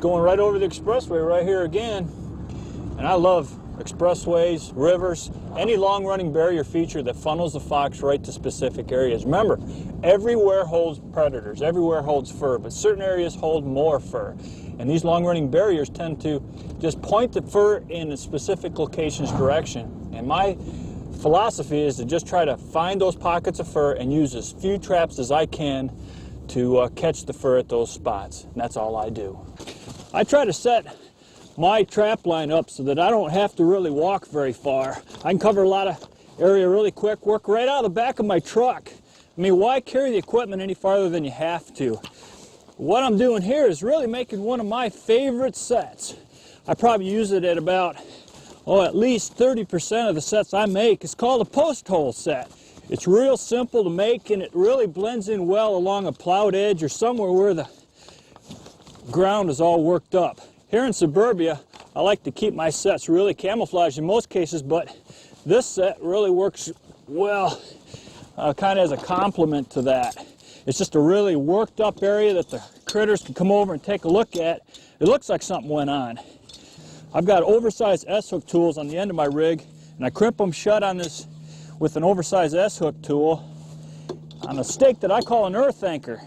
going right over the expressway right here again. And I love expressways, rivers, any long-running barrier feature that funnels the fox right to specific areas. Remember, everywhere holds predators, everywhere holds fur, but certain areas hold more fur. And these long-running barriers tend to just point the fur in a specific location's direction. And my philosophy is to just try to find those pockets of fur and use as few traps as I can to catch the fur at those spots. And that's all I do. I try to set my trap line up so that I don't have to really walk very far. I can cover a lot of area really quick, work right out of the back of my truck. I mean, why carry the equipment any farther than you have to? What I'm doing here is really making one of my favorite sets. I probably use it at about, at least 30% of the sets I make. It's called a post hole set. It's real simple to make, and it really blends in well along a plowed edge or somewhere where the ground is all worked up. Here in suburbia, I like to keep my sets really camouflaged in most cases, but this set really works well, kind of as a complement to that. It's just a really worked up area that the critters can come over and take a look at. It looks like something went on. I've got oversized S-hook tools on the end of my rig, and I crimp them shut on this with an oversized S-hook tool on a stake that I call an earth anchor.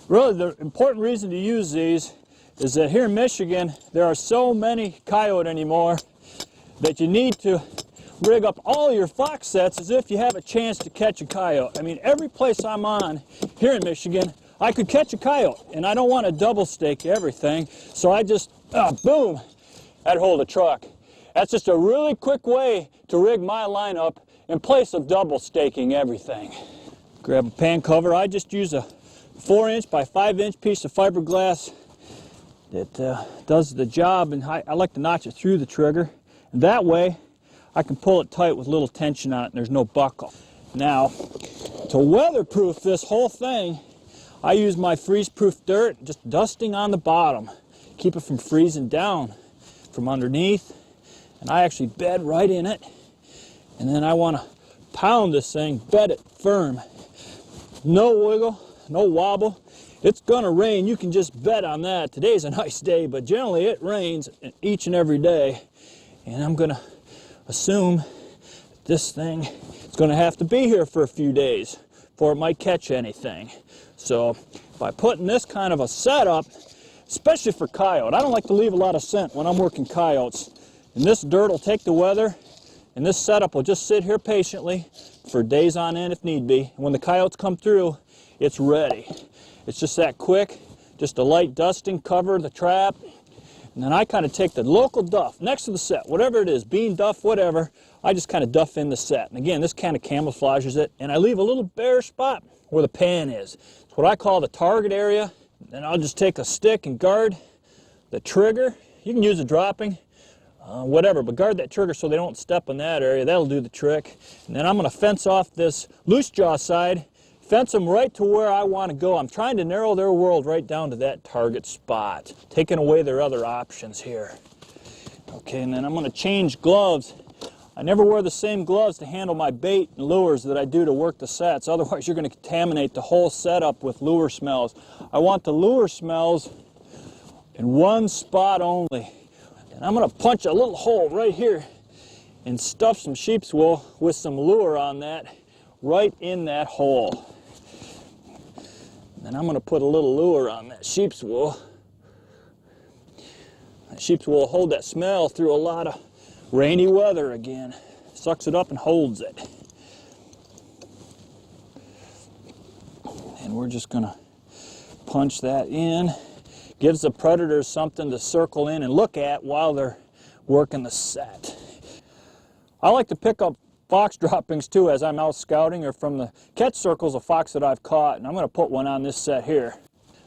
Really, the important reason to use these is that here in Michigan, there are so many coyote anymore that you need to rig up all your fox sets as if you have a chance to catch a coyote. I mean, every place I'm on here in Michigan, I could catch a coyote, and I don't want to double stake everything, so I just, boom, I'd hold a truck. That's just a really quick way to rig my lineup in place of double staking everything. Grab a pan cover. I just use a 4-inch by 5-inch piece of fiberglass that does the job, and I like to notch it through the trigger. And that way, I can pull it tight with a little tension on it, and there's no buckle. Now, to weatherproof this whole thing, I use my freeze-proof dirt, just dusting on the bottom, keep it from freezing down from underneath. And I actually bed right in it, and then I want to pound this thing, bed it firm. No wiggle, no wobble. It's gonna rain, you can just bet on that. Today's a nice day, but generally it rains each and every day. And I'm gonna assume this thing is gonna have to be here for a few days before it might catch anything. So by putting this kind of a setup, especially for coyote, I don't like to leave a lot of scent when I'm working coyotes. And this dirt will take the weather, and this setup will just sit here patiently for days on end if need be. And when the coyotes come through, it's ready. It's just that quick, just a light dusting, cover the trap, and then I kind of take the local duff next to the set, whatever it is, bean duff, whatever, I just kind of duff in the set. And again, this kind of camouflages it, and I leave a little bare spot where the pan is. It's what I call the target area. Then I'll just take a stick and guard the trigger. You can use a dropping, whatever, but guard that trigger so they don't step in that area. That'll do the trick. And then I'm going to fence off this loose jaw side, fence them right to where I want to go. I'm trying to narrow their world right down to that target spot, taking away their other options here. Okay, and then I'm going to change gloves. I never wear the same gloves to handle my bait and lures that I do to work the sets. Otherwise, you're going to contaminate the whole setup with lure smells. I want the lure smells in one spot only. And I'm going to punch a little hole right here and stuff some sheep's wool with some lure on that, right in that hole. And I'm going to put a little lure on that sheep's wool. That sheep's wool will hold that smell through a lot of rainy weather again. Sucks it up and holds it. And we're just going to punch that in. Gives the predators something to circle in and look at while they're working the set. I like to pick up fox droppings too as I'm out scouting, or from the catch circles of fox that I've caught, and I'm going to put one on this set here.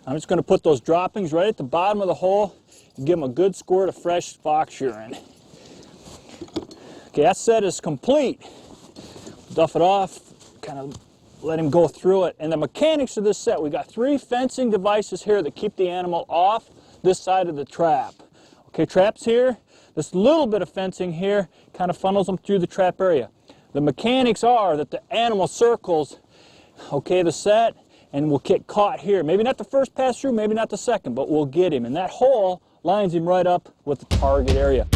I'm just going to put those droppings right at the bottom of the hole and give them a good squirt of fresh fox urine. Okay, that set is complete. Duff it off, kind of let him go through it. And the mechanics of this set, we got 3 fencing devices here that keep the animal off this side of the trap. Okay, trap's here. This little bit of fencing here kind of funnels them through the trap area. The mechanics are that the animal circles, okay, the set, and we'll get caught here. Maybe not the first pass through, maybe not the second, but we'll get him. And that hole lines him right up with the target area.